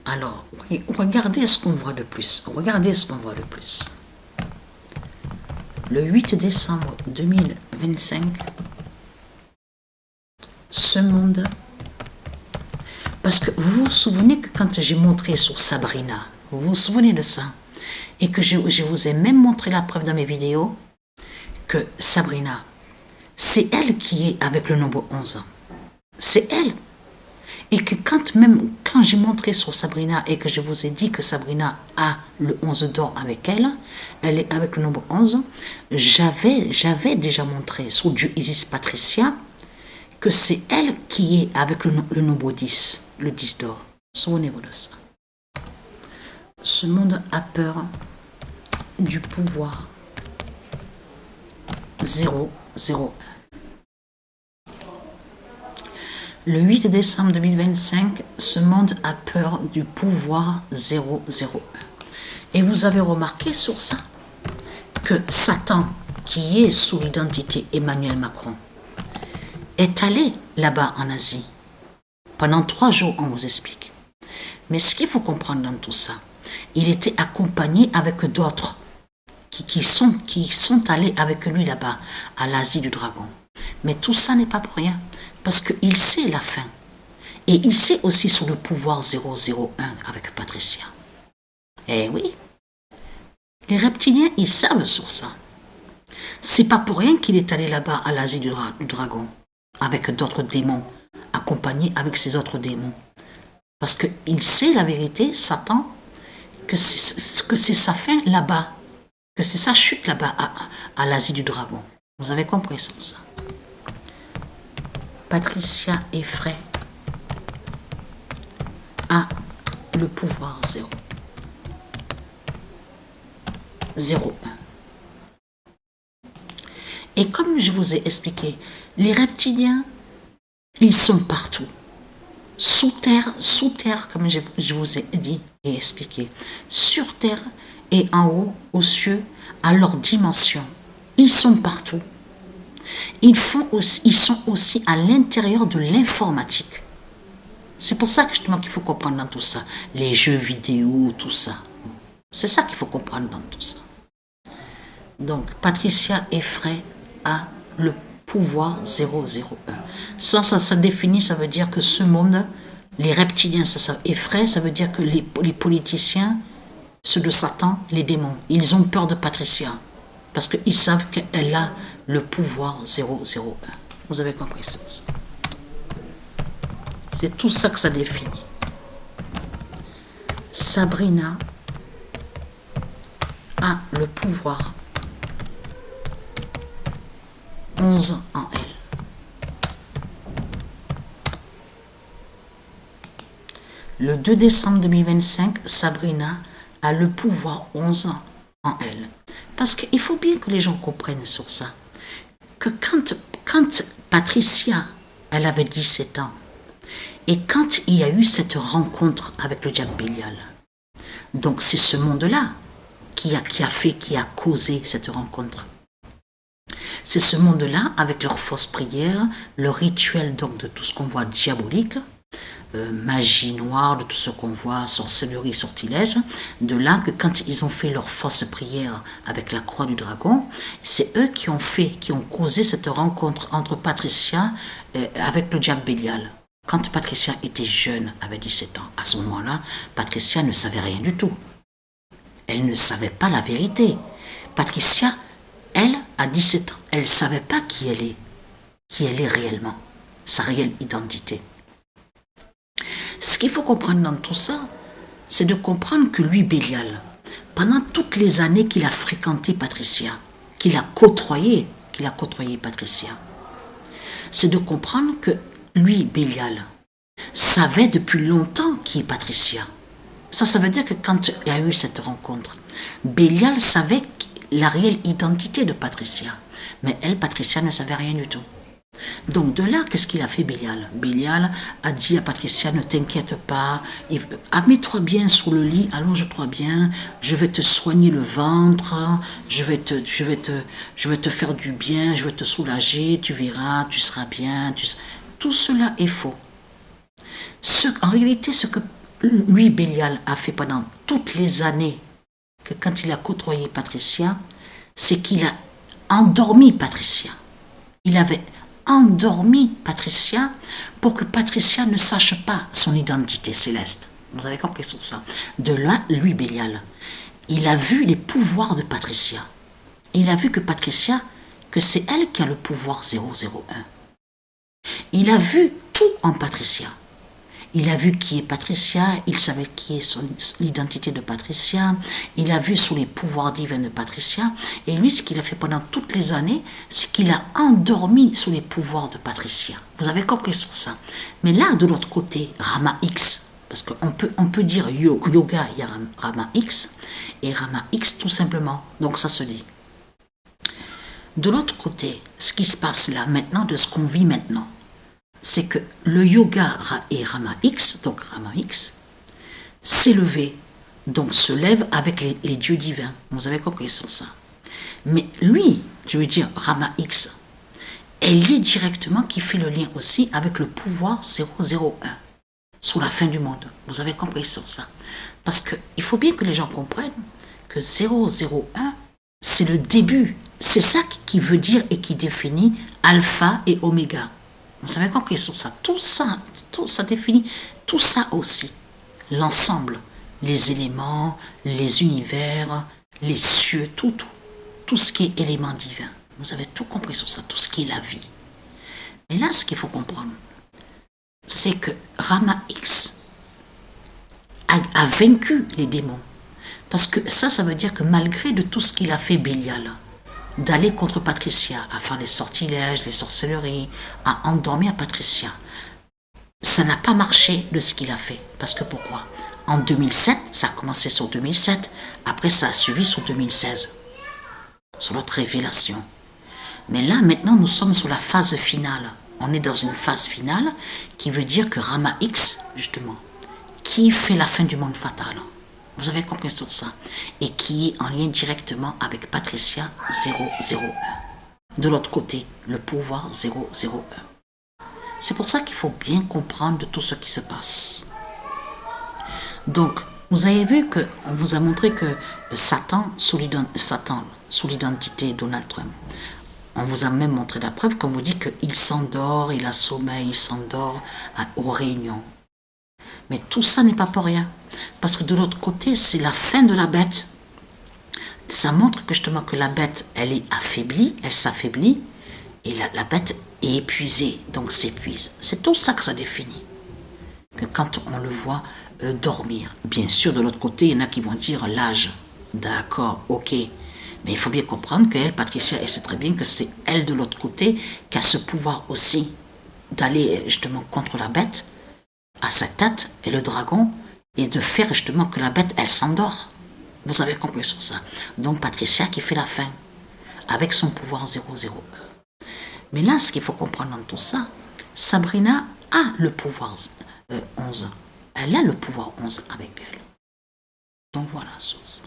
Alors, regardez ce qu'on voit de plus. Regardez ce qu'on voit de plus. Le 8 décembre 2025, ce monde... Parce que vous vous souvenez que quand j'ai montré sur Sabrina, vous vous souvenez de ça? Et que je vous ai même montré la preuve dans mes vidéos, que Sabrina, c'est elle qui est avec le nombre 11. C'est elle. Et que quand j'ai montré sur Sabrina et que je vous ai dit que Sabrina a le 11 d'or avec elle, elle est avec le nombre 11, j'avais déjà montré sur Dieu Isis Patricia que c'est elle qui est avec le nombre 10, le 10 d'or. Souvenez-vous de ça. Ce monde a peur du pouvoir 001. Le 8 décembre 2025, ce monde a peur du pouvoir 001. Et vous avez remarqué sur ça que Satan, qui est sous l'identité Emmanuel Macron, est allé là-bas en Asie. Pendant 3 jours, on vous explique. Mais ce qu'il faut comprendre dans tout ça, il était accompagné avec d'autres qui sont allés avec lui là-bas, à l'Asie du Dragon. Mais tout ça n'est pas pour rien. Parce qu'il sait la fin. Et il sait aussi sur le pouvoir 001 avec Patricia. Eh oui. Les reptiliens, ils savent sur ça. C'est pas pour rien qu'il est allé là-bas à l'Asie du Dragon. Avec d'autres démons. Accompagné avec ces autres démons. Parce qu'il sait la vérité, Satan, que c'est sa fin là-bas. Que c'est sa chute là-bas à l'Asie du Dragon. Vous avez compris sur ça. Patricia Effray a le pouvoir 0. 01. Et comme je vous ai expliqué, les reptiliens, ils sont partout. Sous terre, comme je vous ai dit et expliqué. Sur terre et en haut, aux cieux, à leur dimension. Ils sont partout. Ils sont aussi à l'intérieur de l'informatique. C'est pour ça que justement qu'il faut comprendre dans tout ça. Les jeux vidéo, tout ça. C'est ça qu'il faut comprendre dans tout ça. Donc, Patricia Effray a le pouvoir 001. Ça définit, ça veut dire que ce monde, les reptiliens, Effray, ça veut dire que les politiciens, ceux de Satan, les démons, ils ont peur de Patricia. Parce qu'ils savent qu'elle a le pouvoir 001. Vous avez compris ça? C'est tout ça que ça définit. Sabrina a le pouvoir 11 en elle. Le 2 décembre 2025, Sabrina a le pouvoir 11 en elle. Parce qu'il faut bien que les gens comprennent sur ça. Que quand Patricia, elle avait 17 ans, et quand il y a eu cette rencontre avec le diable Bélial, donc c'est ce monde-là qui a causé cette rencontre. C'est ce monde-là, avec leurs fausses prières, leur rituel donc de tout ce qu'on voit diabolique, magie noire, de tout ce qu'on voit, sorcellerie, sortilège, de là que quand ils ont fait leur fausse prière avec la croix du dragon, c'est eux qui ont causé cette rencontre entre Patricia avec le diable Bélial. Quand Patricia était jeune, avait 17 ans, à ce moment-là, Patricia ne savait rien du tout. Elle ne savait pas la vérité. Patricia, elle, à 17 ans, elle ne savait pas qui elle est réellement, sa réelle identité. Ce qu'il faut comprendre dans tout ça, c'est de comprendre que lui, Bélial, pendant toutes les années qu'il a fréquenté Patricia, qu'il a côtoyé Patricia, c'est de comprendre que lui, Bélial, savait depuis longtemps qui est Patricia. Ça veut dire que quand il y a eu cette rencontre, Bélial savait la réelle identité de Patricia. Mais elle, Patricia, ne savait rien du tout. Donc de là, qu'est-ce qu'il a fait Bélial? Bélial a dit à Patricia, ne t'inquiète pas, mets-toi bien sur le lit, allonge-toi bien, je vais te soigner le ventre, je vais te faire du bien, je vais te soulager, tu verras, tu seras bien. Tout cela est faux. En réalité, ce que lui, Bélial, a fait pendant toutes les années que quand il a côtoyé Patricia, c'est qu'il a endormi Patricia. Il avait endormi Patricia pour que Patricia ne sache pas son identité céleste. Vous avez compris sur ça. De là, lui, Bélial, il a vu les pouvoirs de Patricia. Il a vu que Patricia, que c'est elle qui a le pouvoir 001. Il a vu tout en Patricia. Il a vu qui est Patricia, il savait qui est l'identité de Patricia, il a vu sur les pouvoirs divins de Patricia, et lui, ce qu'il a fait pendant toutes les années, c'est qu'il a endormi sous les pouvoirs de Patricia. Vous avez compris sur ça. Mais là, de l'autre côté, Rama X, parce qu'on peut dire yoga, il y a Rama X, et Rama X tout simplement, donc ça se dit. De l'autre côté, ce qui se passe là maintenant, de ce qu'on vit maintenant, c'est que le yoga et Rama X, donc Rama X, s'est levé, donc se lève avec les dieux divins. Vous avez compris sur ça. Mais lui, je veux dire Rama X, est lié directement, qui fait le lien aussi avec le pouvoir 001, sur la fin du monde. Vous avez compris sur ça. Parce qu'il faut bien que les gens comprennent que 001, c'est le début. C'est ça qui veut dire et qui définit alpha et oméga. Vous savez compris sur ça. Tout ça définit tout ça aussi. L'ensemble, les éléments, les univers, les cieux, tout ce qui est élément divin. Vous avez tout compris sur ça, tout ce qui est la vie. Mais là, ce qu'il faut comprendre, c'est que Rama X a vaincu les démons. Parce que ça veut dire que malgré de tout ce qu'il a fait Bélial, d'aller contre Patricia, à faire les sortilèges, les sorcelleries, à endormir Patricia, ça n'a pas marché de ce qu'il a fait. Parce que pourquoi? En 2007, ça a commencé sur 2007, après ça a suivi sur 2016, sur notre révélation. Mais là, maintenant, nous sommes sur la phase finale. On est dans une phase finale qui veut dire que Rama X, justement, qui fait la fin du monde fatal. Vous avez compris sur ça. Et qui est en lien directement avec Patricia 001. De l'autre côté, le pouvoir 001. C'est pour ça qu'il faut bien comprendre de tout ce qui se passe. Donc, vous avez vu qu'on vous a montré que Satan, sous l'identité Donald Trump, on vous a même montré la preuve qu'on vous dit qu'il s'endort, il a sommeil, il s'endort aux réunions. Mais tout ça n'est pas pour rien. Parce que de l'autre côté, c'est la fin de la bête. Ça montre que justement que la bête, elle est affaiblie, elle s'affaiblit, et la bête est épuisée, donc s'épuise. C'est tout ça que ça définit. Que quand on le voit dormir, bien sûr, de l'autre côté, il y en a qui vont dire l'âge. D'accord, ok. Mais il faut bien comprendre qu'elle, Patricia, elle sait très bien que c'est elle de l'autre côté qui a ce pouvoir aussi d'aller justement contre la bête, à sa tête, et le dragon, et de faire justement que la bête, elle s'endort. Vous avez compris sur ça. Donc Patricia qui fait la fin, avec son pouvoir 001. Mais là, ce qu'il faut comprendre dans tout ça, Sabrina a le pouvoir 11. Elle a le pouvoir 11 avec elle. Donc voilà, chose.